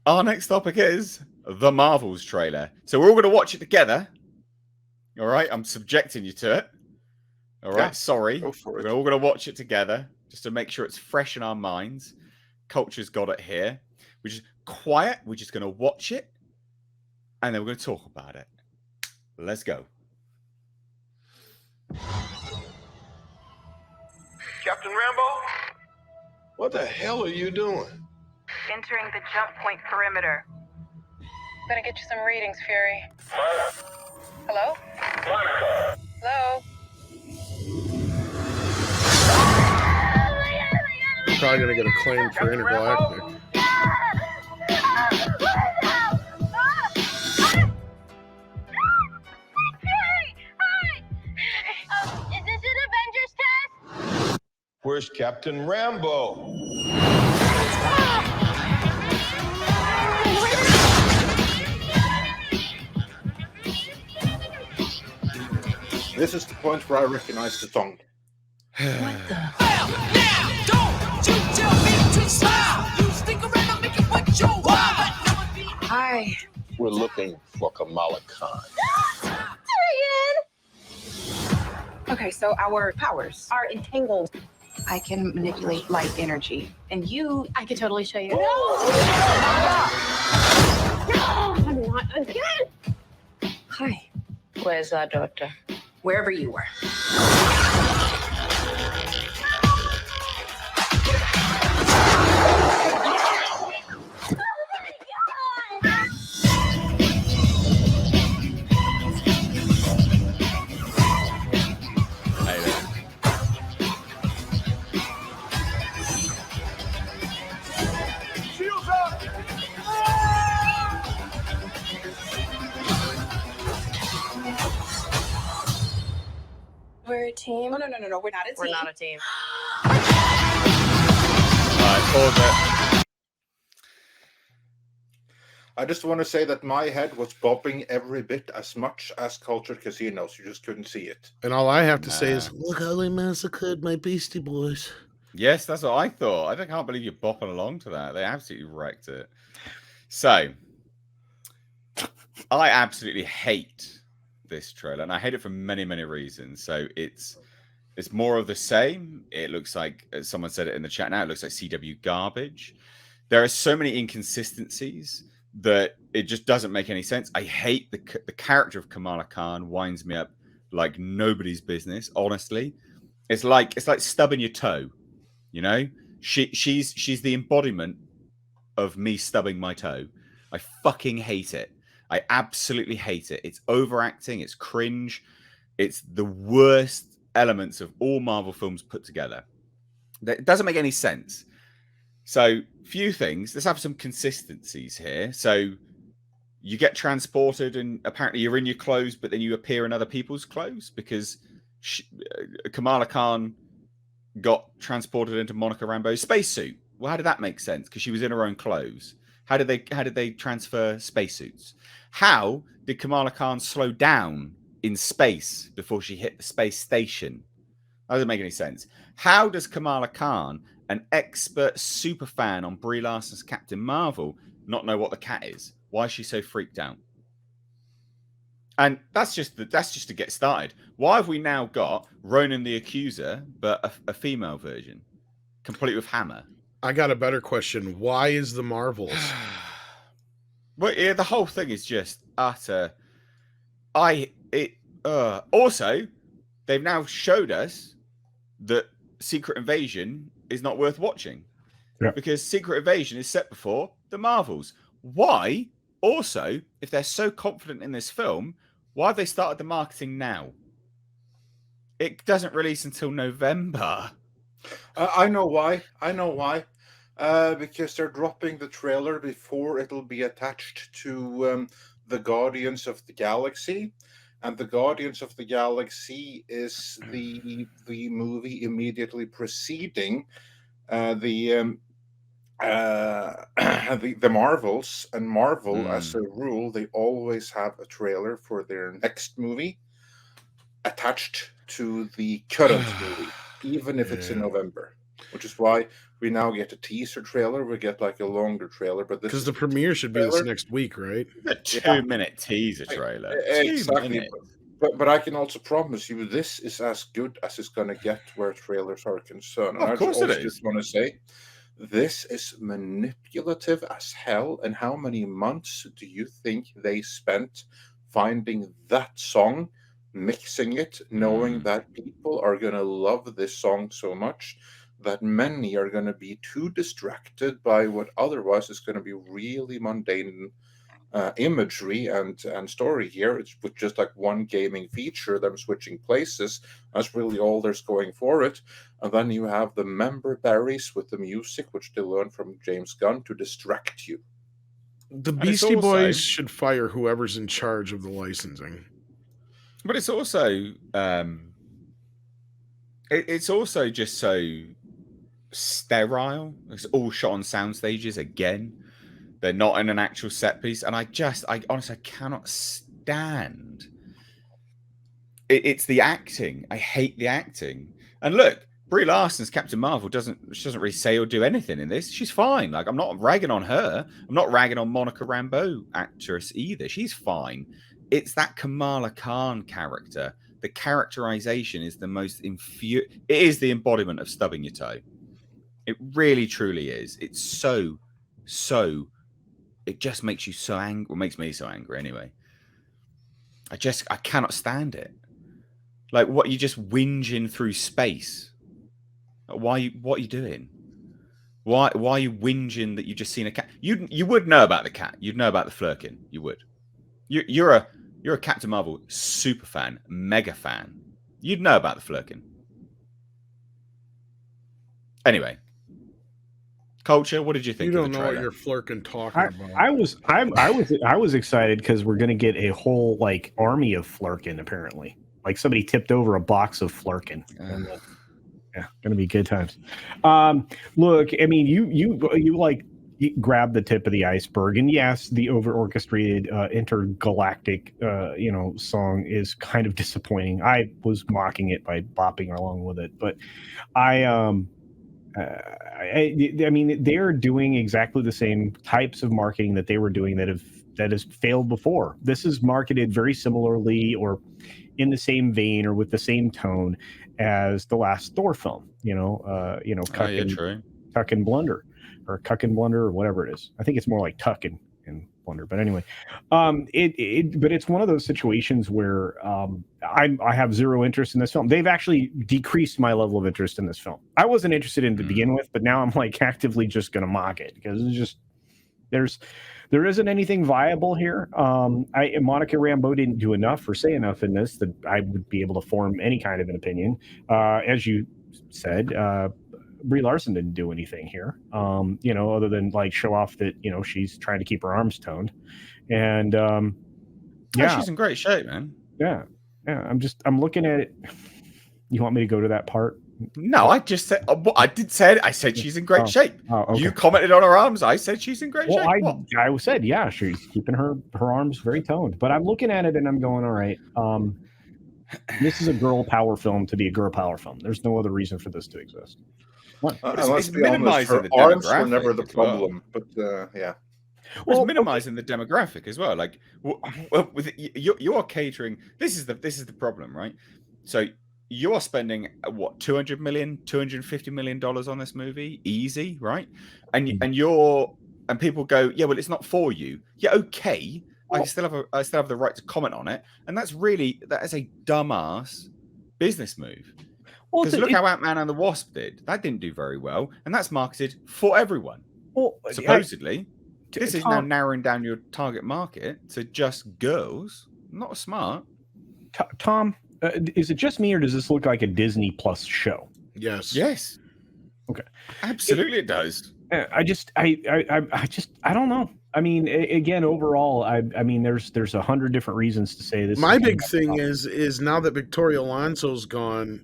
Our next topic is the Marvels trailer. So we're all going to watch it together. All right, I'm subjecting you to it. All right, Yeah, sorry. go for it. We're all going to watch it together just to make sure it's fresh in our minds. Culture's got it here. We're just quiet. We're just going to watch it, and then we're going to talk about it. Let's go. Captain Rambo? What the hell are you doing? Entering the jump point perimeter. I'm gonna get you some readings, Fury. Hello? Hello? You're probably gonna get a claim for intergalactic. Is this an Avengers test? Where's Captain Rambo? This is the point where I recognize the song. What the? Hi. We're looking for Kamala Khan. Okay, so our powers are entangled. I can manipulate light energy. And you... I could totally show you. No! I'm not again. Hi. Where's our daughter? Wherever you were. Hey there. Shields up! We're a team. No, we're not a team. We're not a team. All right, pause it. I just want to say that my head was bobbing every bit as much as Cultured Casinos. You just couldn't see it. And all I have to say is, look how they massacred my Beastie Boys. Yes, that's what I thought. I can't believe you're bopping along to that. They absolutely wrecked it. So, I absolutely hate this trailer, and I hate it for many, many reasons. So it's more of the same. It looks like, as someone said it in the chat now, it looks like CW garbage. There are so many inconsistencies that it just doesn't make any sense. I hate the character of Kamala Khan. Winds me up like nobody's business. Honestly, it's like stubbing your toe. You know, she's the embodiment of me stubbing my toe. I fucking hate it. I absolutely hate it. It's overacting. It's cringe. It's the worst elements of all Marvel films put together. It doesn't make any sense. So, few things. Let's have some consistencies here. So, you get transported, and apparently you're in your clothes, but then you appear in other people's clothes because Kamala Khan got transported into Monica Rambeau's spacesuit. Well, how did that make sense? Because she was in her own clothes. How did they transfer spacesuits? How did Kamala Khan slow down in space before she hit the space station? That doesn't make any sense. How does Kamala Khan, an expert super fan on Brie Larson's Captain Marvel, not know what the cat is? Why is she so freaked out? And that's just to get started. Why have we now got Ronan the Accuser, but a female version, complete with hammer? I got a better question. Why is the Marvels? Well, yeah, the whole thing is just utter. Also, they've now showed us that Secret Invasion is not worth watching. Yeah. Because Secret Invasion is set before the Marvels. Why? Also, if they're so confident in this film, why have they started the marketing now? It doesn't release until November. I know why. Because they're dropping the trailer before it'll be attached to the Guardians of the Galaxy, and the Guardians of the Galaxy is the movie immediately preceding the Marvels. And Marvel, as a rule, they always have a trailer for their next movie attached to the current movie, even if it's in November. Which is why we now get a teaser trailer. We get like a longer trailer, but this Because is the premiere should be this trailer. next week, right? A 2-minute teaser trailer. 2 Exactly. minutes. But I can also promise you this is as good as it's going to get where trailers are concerned. Of And course I it also is. just want to say this is manipulative as hell. And how many months do you think they spent finding that song, mixing it, knowing that people are going to love this song so much that many are going to be too distracted by what otherwise is going to be really mundane imagery and story here. It's with just like one gaming feature, them switching places. That's really all there's going for it. And then you have the member berries with the music, which they learned from James Gunn to distract you. The it's Beastie also- Boys should fire whoever's in charge of the licensing. But it's also it's also just so sterile. It's all shot on sound stages again. They're not in an actual set piece, and I honestly cannot stand. It's the acting. I hate the acting. And look, Brie Larson's Captain Marvel she doesn't really say or do anything in this. She's fine. Like, I'm not ragging on her. I'm not ragging on Monica Rambeau actress either. She's fine. It's that Kamala Khan character. The characterization is the most it is the embodiment of stubbing your toe. It really, truly is. It's so. It just makes you so angry. Well, makes me so angry anyway. I cannot stand it. Like, what, you just whinging through space? What are you doing? Why are you whinging that you've just seen a cat? You would know about the cat. You'd know about the flirking. You would. You're a Captain Marvel super fan, mega fan. You'd know about the flirking. Anyway. Culture, what did you think? You of don't the know what trailer? you're flirking talking about. I was excited because we're gonna get a whole like army of Flurkin apparently. Like somebody tipped over a box of Flurkin. And, yeah, gonna be good times. Look, I mean, you like grab the tip of the iceberg, and yes, the over orchestrated intergalactic song is kind of disappointing. I was mocking it by bopping along with it, but I mean, they're doing exactly the same types of marketing that they were doing that has failed before. This is marketed very similarly or in the same vein or with the same tone as the last Thor film. Tuck and Blunder or Cuck and Blunder or whatever it is. I think it's more like Tuck and Blunder. But anyway, but it's one of those situations where I have zero interest in this film. They've actually decreased my level of interest in this film. I wasn't interested in to begin with, but now I'm like actively just going to mock it because it's just there isn't anything viable here. Monica Rambeau didn't do enough or say enough in this that I would be able to form any kind of an opinion. As you said, Brie Larson didn't do anything here, other than like show off that, she's trying to keep her arms toned. And she's in great shape, man. Yeah. I'm looking at it. You want me to go to that part? No, I just said, I did say it. I said she's in great shape. Okay. You commented on her arms. I said she's in great shape. I said, yeah, she's keeping her arms very toned. But I'm looking at it and I'm going, all right, this is a girl power film to be a girl power film. There's no other reason for this to exist. Let's be honest, her arms were never the problem. But yeah. Well, it's minimizing the demographic as well. Like, you're catering. This is the problem, right? So you're spending what, $250 million on this movie, easy, right? And people go, yeah, well, it's not for you. Yeah, okay. I still have the right to comment on it, and that is a dumbass business move. Because look how Ant-Man and the Wasp did. That didn't do very well, and that's marketed for everyone. Well, supposedly. This is now narrowing down your target market to just girls. Not smart. Tom, is it just me, or does this look like a Disney Plus show? Yes. Okay. Absolutely, it does. I don't know. I mean, again, overall, I mean, there's 100 different reasons to say this. My big thing is now that Victoria Alonso's gone,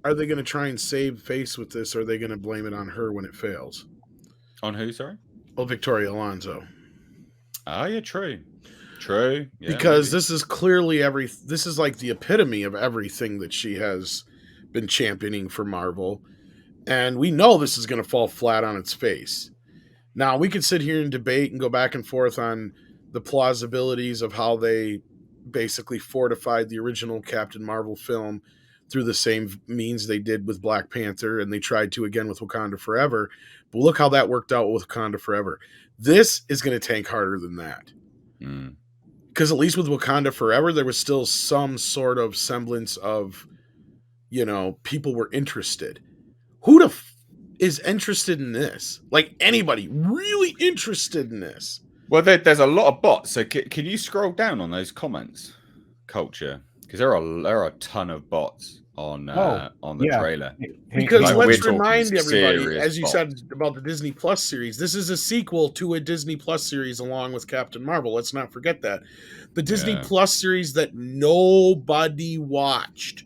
are they going to try and save face with this, or are they going to blame it on her when it fails? On who, sorry? Oh, Victoria Alonso. Oh, yeah, true. Yeah, because maybe. This is clearly this is like the epitome of everything that she has been championing for Marvel. And we know this is going to fall flat on its face. Now, we could sit here and debate and go back and forth on the plausibilities of how they basically fortified the original Captain Marvel film through the same means they did with Black Panther, and they tried to again with Wakanda Forever. But look how that worked out with Wakanda Forever. This is going to tank harder than that. Because at least with Wakanda Forever, there was still some sort of semblance of, people were interested. Who the is interested in this? Like, anybody really interested in this? Well, there's a lot of bots. So can you scroll down on those comments, Culture? Because there are a ton of bots on the trailer. Because Like, let's we're talking remind everybody, serious as you bots. said about the Disney Plus series, this is a sequel to a Disney Plus series along with Captain Marvel. Let's not forget that. The Disney Plus series that nobody watched.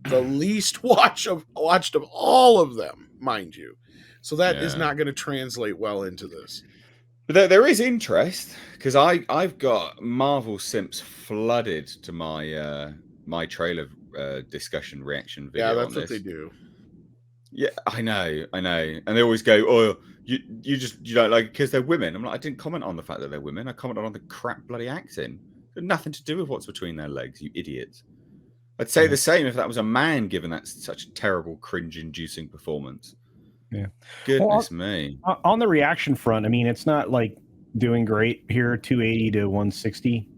The least watched of all of them, mind you. So that is not going to translate well into this. But there is interest, because I've got Marvel simps flooded to my my trailer discussion reaction video. Yeah, that's on what this. they do. Yeah, I know, and they always go, "Oh, you don't like because they're women." I'm like, I didn't comment on the fact that they're women. I commented on the crap bloody acting. It had nothing to do with what's between their legs, you idiots. I'd say the same if that was a man, given that such a terrible, cringe-inducing performance. Yeah. Goodness me. On the reaction front, I mean, it's not like doing great here, 280 to 160.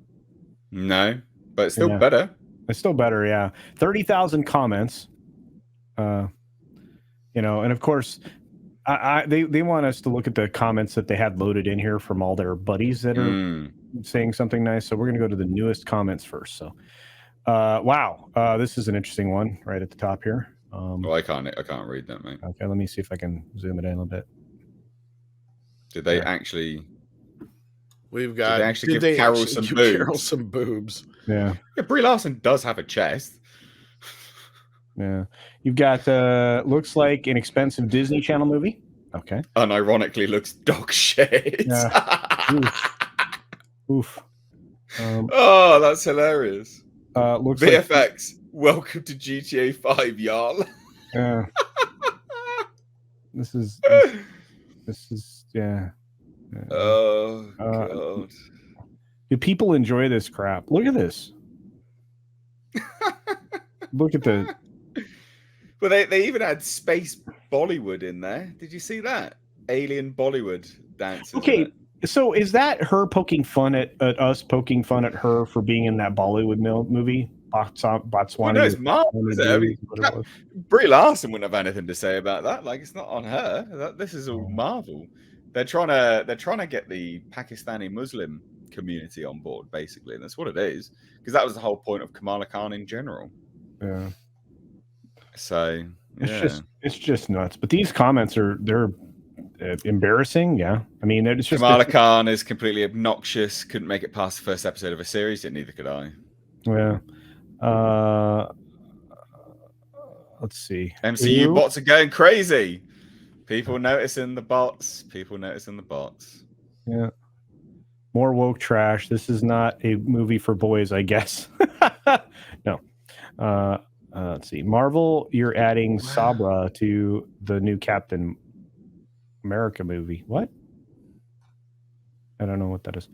No, but it's still better. It's still better, yeah. 30,000 comments. And of course, they want us to look at the comments that they had loaded in here from all their buddies that are saying something nice. So we're going to go to the newest comments first. So, wow, this is an interesting one right at the top here. I can't read that, mate. Okay, let me see if I can zoom it in a little bit. Did they actually? We've got. Did they actually give Carol some boobs? Yeah. Brie Larson does have a chest. Yeah. You've got looks like an expensive Disney Channel movie. Okay. Unironically looks dog shit. Yeah. Oof. Oh, that's hilarious. Looks VFX. like, welcome to GTA 5, y'all. Yeah. This is yeah. Oh god. Do people enjoy this crap? Look at this. Look at the. Well, they even had space Bollywood in there. Did you see that? Alien Bollywood dances. Okay, so is that her poking fun at us, poking fun at her for being in that Bollywood movie? Botswana. Well, no, it's Marvel. I mean, Brie Larson wouldn't have anything to say about that. Like, it's not on her. This is all Marvel. They're trying to get the Pakistani Muslim community on board, basically, and that's what it is. Because that was the whole point of Kamala Khan in general. Yeah. So it's just nuts. But these comments they're embarrassing. Yeah, I mean, it's just Kamala Khan is completely obnoxious. Couldn't make it past the first episode of a series, and neither could I. Yeah. Let's see. MCU bots are going crazy. People noticing the bots. Yeah. More woke trash. This is not a movie for boys, I guess. No. Let's see. Marvel, you're adding Sabra to the new Captain America movie. What? I don't know what that is.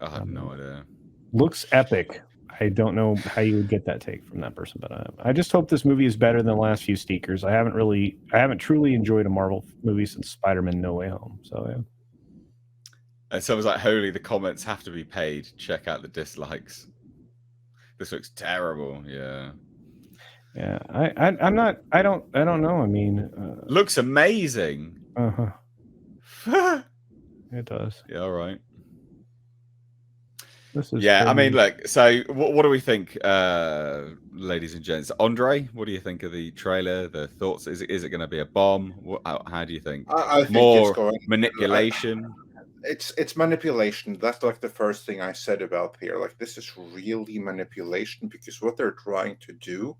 I have no idea. Looks epic. I don't know how you would get that take from that person, but I just hope this movie is better than the last few Steakers. I haven't truly enjoyed a Marvel movie since Spider-Man No Way Home. So yeah. And someone's like, "Holy, the comments have to be paid. Check out the dislikes. This looks terrible." Yeah. Yeah. I'm not. I don't know. I mean, looks amazing. It does. Yeah. All right. I mean, look. So, what do we think, ladies and gents? Andre, what do you think of the trailer? The thoughts? Is it going to be a bomb? How do you think? I think more it's going manipulation. It's manipulation. That's like the first thing I said about here. Like, this is really manipulation, because what they're trying to do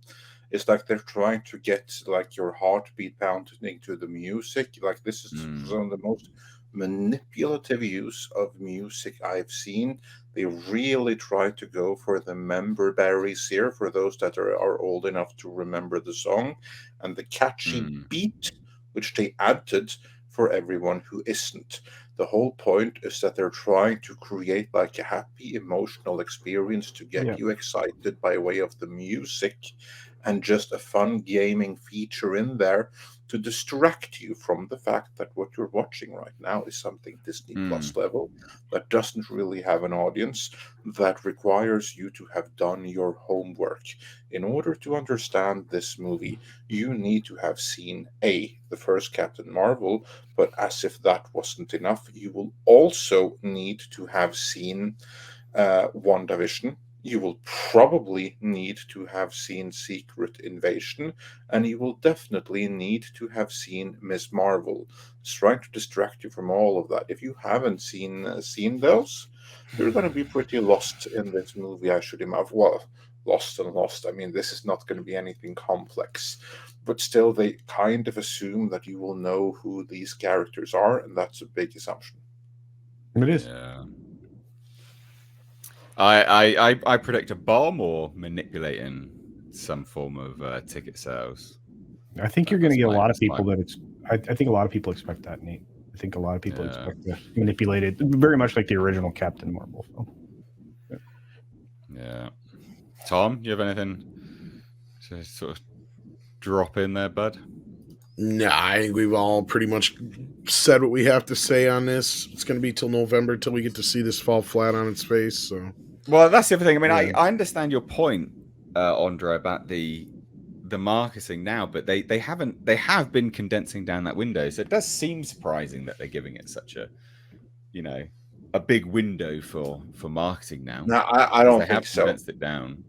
is like they're trying to get like your heartbeat pounding to the music. Like, this is one of the most manipulative use of music I've seen. They really try to go for the member berries here, for those that are old enough to remember the song, and the catchy beat which they added for everyone who isn't. The whole point is that they're trying to create like a happy emotional experience to get Yeah. you excited by way of the music, and just a fun gaming feature in there to distract you from the fact that what you're watching right now is something Disney Plus level that doesn't really have an audience, that requires you to have done your homework. In order to understand this movie, you need to have seen the first Captain Marvel, but as if that wasn't enough, you will also need to have seen WandaVision. You will probably need to have seen Secret Invasion, and you will definitely need to have seen Miss Marvel. It's trying to distract you from all of that. If you haven't seen those, you're going to be pretty lost in this movie, I should imagine. Well, lost and lost. I mean, this is not going to be anything complex, but still, they kind of assume that you will know who these characters are, and that's a big assumption. It is. Yeah. I predict a bomb or manipulating some form of ticket sales. I think you're going to get a lot of that's my- people that I think a lot of people expect that, Nate. I think a lot of people expect to manipulate it very much like the original Captain Marvel film. Yeah. Tom, you have anything to sort of drop in there, bud? Nah, I think we've all pretty much said what we have to say on this. It's going to be till November till we get to see this fall flat on its face. So, well, that's the other thing. I mean, Yeah. I understand your point, Andre, about the marketing now, but they have been condensing down that window. So it does seem surprising that they're giving it such a, a big window for marketing now. No, I don't They think have so. condensed it down.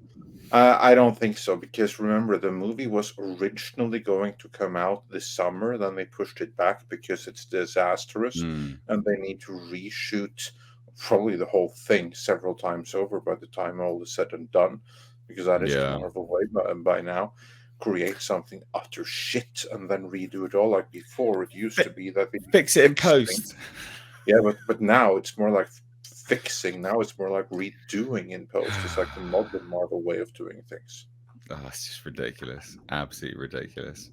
I don't think so, because remember, the movie was originally going to come out this summer, then they pushed it back because it's disastrous, and they need to reshoot probably the whole thing several times over by the time all is said and done, because that is the Marvel way by now. Create something utter shit and then redo it all like before. It used to be that they Fix it in fix post. things. Yeah, but now it's more like fixing. Now it's more like redoing in post. It's like the modern Marvel way of doing things. Oh, it's just ridiculous. Absolutely ridiculous.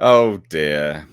Oh dear.